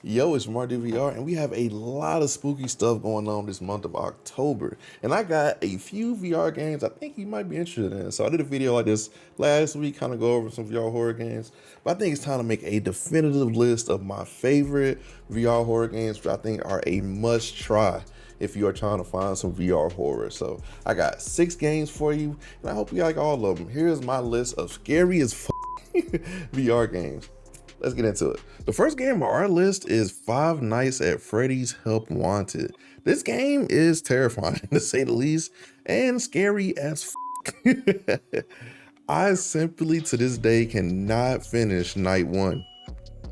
Yo, it's Marty VR, and we have a lot of spooky stuff going on this month of October. And I got a few VR games I think you might be interested in. So I did a video like this last week, kind of go over some VR horror games. But I think it's time to make a definitive list of my favorite VR horror games, which I think are a must try if you are trying to find some VR horror. So I got 6 games for you, and I hope you like all of them. Here's my list of scary as VR games. Let's get into it. The first game on our list is Five Nights at Freddy's Help Wanted. This game is terrifying to say the least, and scary as I simply to this day cannot finish night 1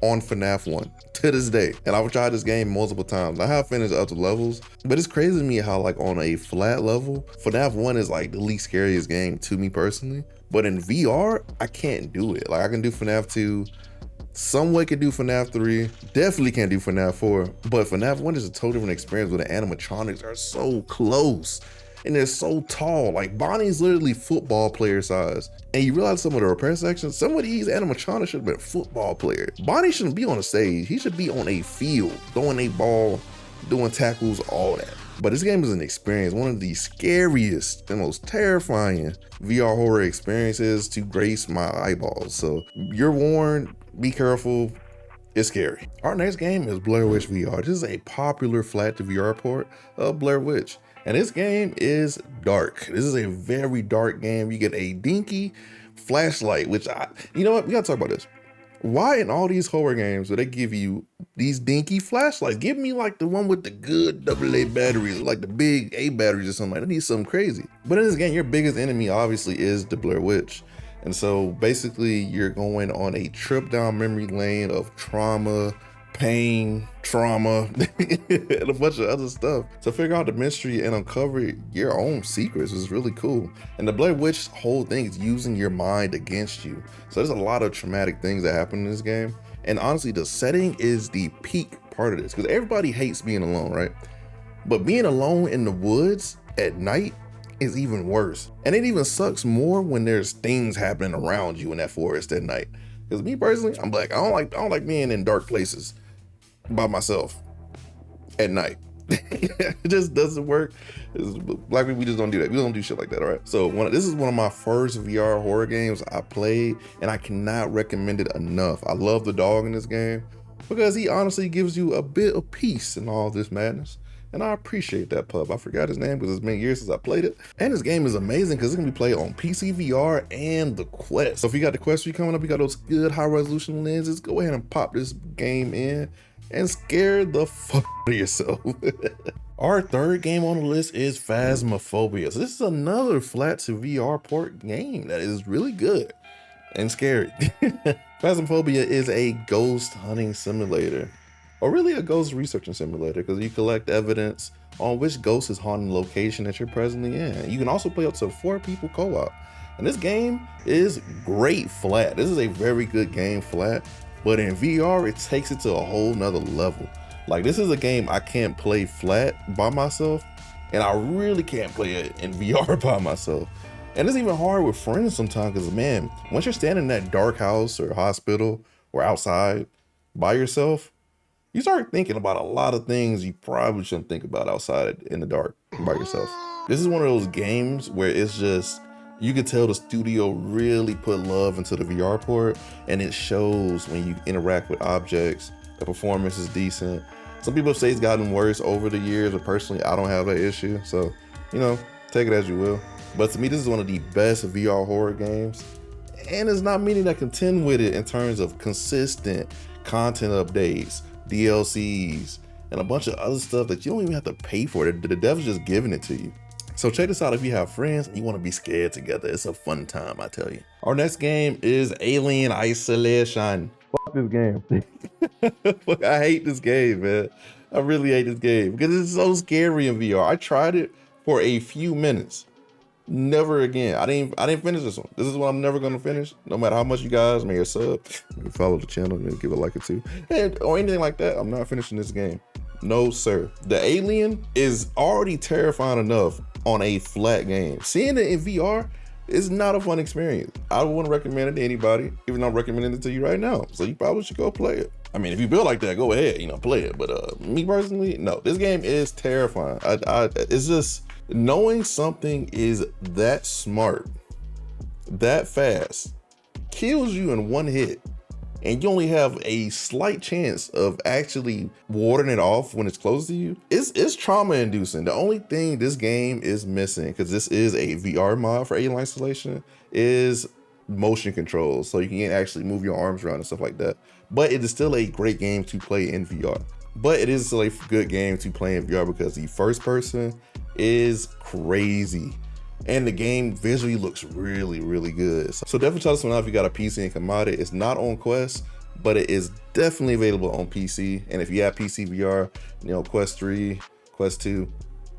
on FNAF 1 to this day. And I've tried this game multiple times. I have finished up the levels, but it's crazy to me how like on a flat level, FNAF 1 is like the least scariest game to me personally. But in VR, I can't do it. Like I can do FNAF 2, somewhat can do FNAF 3, definitely can't do FNAF 4, but FNAF 1 is a totally different experience where the animatronics are so close and they're so tall. Like Bonnie's literally football player size. And you realize some of the repair sections, some of these animatronics should have been football players. Bonnie shouldn't be on a stage. He should be on a field, throwing a ball, doing tackles, all that. But this game is an experience, one of the scariest and most terrifying VR horror experiences to grace my eyeballs. So you're warned, be careful, it's scary. Our next game is Blair Witch VR. This is a popular flat to VR port of Blair Witch. And this game is dark. This is a very dark game. You get a dinky flashlight, which you know what, we gotta talk about this. Why in all these horror games do they give you these dinky flashlights? Give me like the one with the good AA batteries, like the big A batteries or something. I need something crazy. But in this game, your biggest enemy obviously is the Blair Witch. And so basically you're going on a trip down memory lane of trauma, pain, trauma, and a bunch of other stuff to figure out the mystery and uncover your own secrets. Is really cool. And the Blair Witch whole thing is using your mind against you. So there's a lot of traumatic things that happen in this game. And honestly, the setting is the peak part of this because everybody hates being alone, right? But being alone in the woods at night is even worse. And it even sucks more when there's things happening around you in that forest at night. Because me personally, I'm like, I don't like being in dark places by myself at night. It just doesn't work. Black people, we just don't do that. We don't do shit like that, all right? So this is one of my first VR horror games I played, and I cannot recommend it enough. I love the dog in this game because he honestly gives you a bit of peace in all this madness. And I appreciate that pup. I forgot his name because it's been years since I played it. And this game is amazing because it can be played on PCVR and the Quest. So if you got the Quest 3 coming up, you got those good high resolution lenses, go ahead and pop this game in and scare the fuck out of yourself. Our third game on the list is Phasmophobia. So this is another flat to VR port game that is really good and scary. Phasmophobia is a ghost hunting simulator, or really a ghost researching simulator, because you collect evidence on which ghost is haunting the location that you're presently in. You can also play up to 4 people co-op. And this game is great flat. This is a very good game flat, but in VR, it takes it to a whole nother level. Like this is a game I can't play flat by myself, and I really can't play it in VR by myself. And it's even hard with friends sometimes, because man, once you're standing in that dark house or hospital or outside by yourself, you start thinking about a lot of things you probably shouldn't think about outside in the dark by yourself. This is one of those games where it's just, you can tell the studio really put love into the VR port, and it shows when you interact with objects. The performance is decent. Some people say it's gotten worse over the years, but personally, I don't have that issue. So, you know, take it as you will. But to me, this is one of the best VR horror games. And there's not many that contend with it in terms of consistent content updates, DLCs, and a bunch of other stuff that you don't even have to pay for. The devil's just giving it to you. So check this out if you have friends and you want to be scared together. It's a fun time, I tell you. Our next game is Alien Isolation. Fuck this game. I hate this game, man. I really hate this game because it's so scary in VR. I tried it for a few minutes. Never again. I didn't finish this one. This is one I'm never gonna finish. No matter how much you guys may sub, follow the channel, maybe give a like or 2, or anything like that. I'm not finishing this game. No, sir. The Alien is already terrifying enough on a flat game. Seeing it in VR is not a fun experience. I wouldn't recommend it to anybody, even though I'm recommending it to you right now. So you probably should go play it. I mean, if you build like that, go ahead, you know, play it. But me personally, no, this game is terrifying. It's just knowing something is that smart, that fast, kills you in one hit, and you only have a slight chance of actually warding it off when it's close to you. It's trauma inducing. The only thing this game is missing, because this is a VR mod for alien isolation, is motion controls, so you can actually move your arms around and stuff like that. But it is still a great game to play in VR. But it is still a good game to play in VR because the first person is crazy. And the game visually looks really, really good. So definitely try this one out if you got a PC and can mod it. It's not on Quest, but it is definitely available on PC. And if you have PCVR, you know, Quest 3, Quest 2,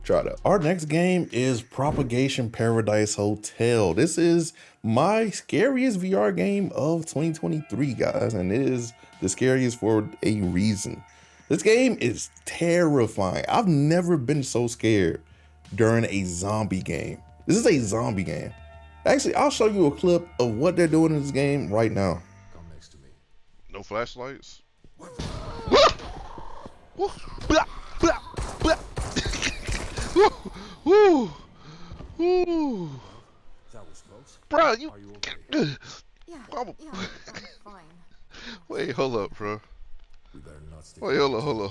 try it out. Our next game is Propagation Paradise Hotel. This is my scariest VR game of 2023, guys. And it is the scariest for a reason. This game is terrifying. I've never been so scared during a zombie game. This is a zombie game. Actually, I'll show you a clip of what they're doing in this game right now. Come next to me. No flashlights. That was close. Bro, you. Are you okay? Yeah, I'm I'm fine. Wait, hold up, bro. We better not stick. Wait, hold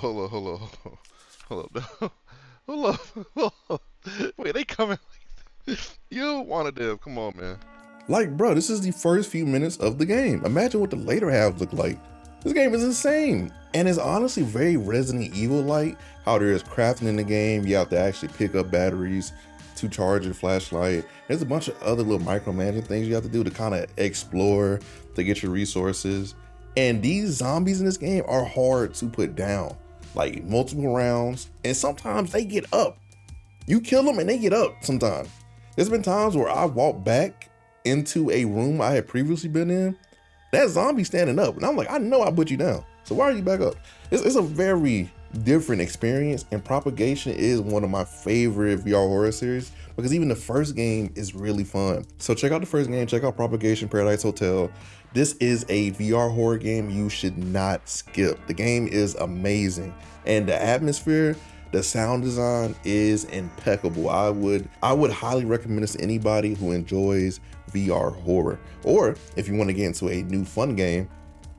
up. Wait, they coming like this. You wanted them. Come on, man. Like, bro, this is the first few minutes of the game. Imagine what the later halves look like. This game is insane. And it's honestly very Resident Evil-like, how there is crafting in the game. You have to actually pick up batteries to charge your flashlight. There's a bunch of other little micromanaging things you have to do to kind of explore, to get your resources. And these zombies in this game are hard to put down. Like, multiple rounds, and sometimes they get up. You kill them and they get up sometimes. There's been times where I walked back into a room I had previously been in, that zombie standing up, and I'm like, I know I put you down, so why are you back up? It's a very different experience, and Propagation is one of my favorite VR horror series because even the first game is really fun. So check out the first game, check out Propagation Paradise Hotel. This is a VR horror game you should not skip. The game is amazing, and the atmosphere, the sound design is impeccable. I would highly recommend this to anybody who enjoys VR horror. Or if you want to get into a new fun game,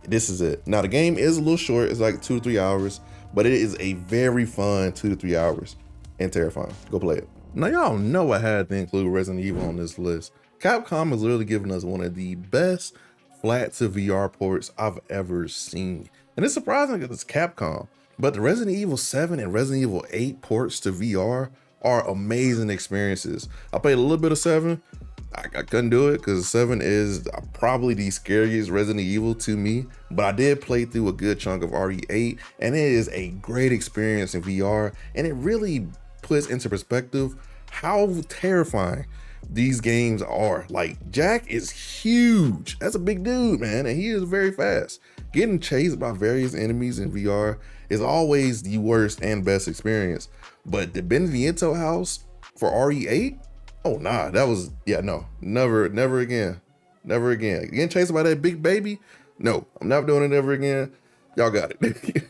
this is it. Now the game is a little short, it's like 2 to 3 hours, but it is a very fun 2 to 3 hours and terrifying. Go play it. Now y'all know I had to include Resident Evil on this list. Capcom has literally given us one of the best flat to VR ports I've ever seen. And it's surprising because it's Capcom. But the Resident Evil 7 and Resident Evil 8 ports to VR are amazing experiences. I played a little bit of 7. I couldn't do it because 7 is probably the scariest Resident Evil to me. But I did play through a good chunk of RE8, and it is a great experience in VR. And it really puts into perspective how terrifying these games are. Like, Jack is huge. That's a big dude, man, and he is very fast. Getting chased by various enemies in VR is always the worst and best experience. But the Benviento house for RE8, oh nah, that was, yeah, no, never again. Never again. Getting chased by that big baby, no, I'm not doing it ever again. Y'all got it.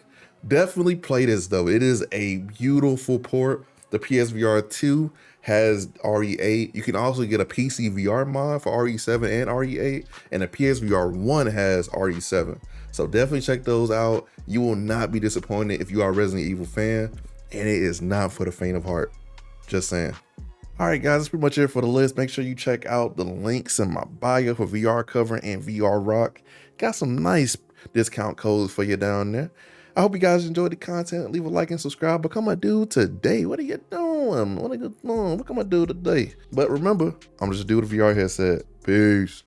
Definitely play this though. It is a beautiful port. The PSVR2 has RE8. You can also get a PCVR mod for RE7 and RE8, and the PSVR1 has RE7. So definitely check those out. You will not be disappointed if you are a Resident Evil fan, and it is not for the faint of heart. Just saying. All right, guys, that's pretty much it for the list. Make sure you check out the links in my bio for VR Cover and VR Rock. Got some nice discount codes for you down there. I hope you guys enjoyed the content. Leave a like and subscribe. Become a dude today. What are you doing? What are you doing? What can I do today? But remember, I'm just a dude with a VR headset. Peace.